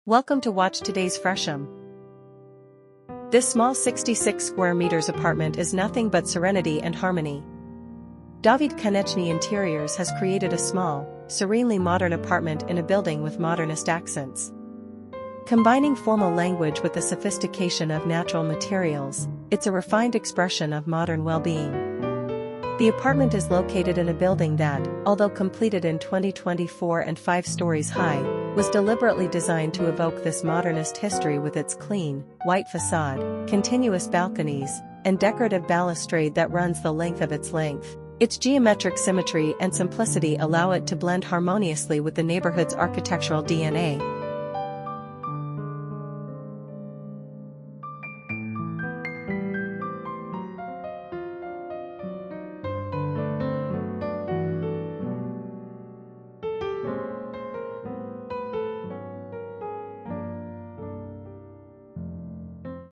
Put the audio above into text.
Welcome to watch today's Fresham. This small 66 square meters apartment is nothing but serenity and harmony. Dawid Konieczny Interiors has created a small, serenely modern apartment in a building with modernist accents. Combining formal language with the sophistication of natural materials, it's a refined expression of modern well-being. The apartment is located in a building that, although completed in 2024 and 5 stories high, was deliberately designed to evoke this modernist history with its clean, white facade, continuous balconies, and decorative balustrade that runs the length of its length. Its geometric symmetry and simplicity allow it to blend harmoniously with the neighborhood's architectural DNA.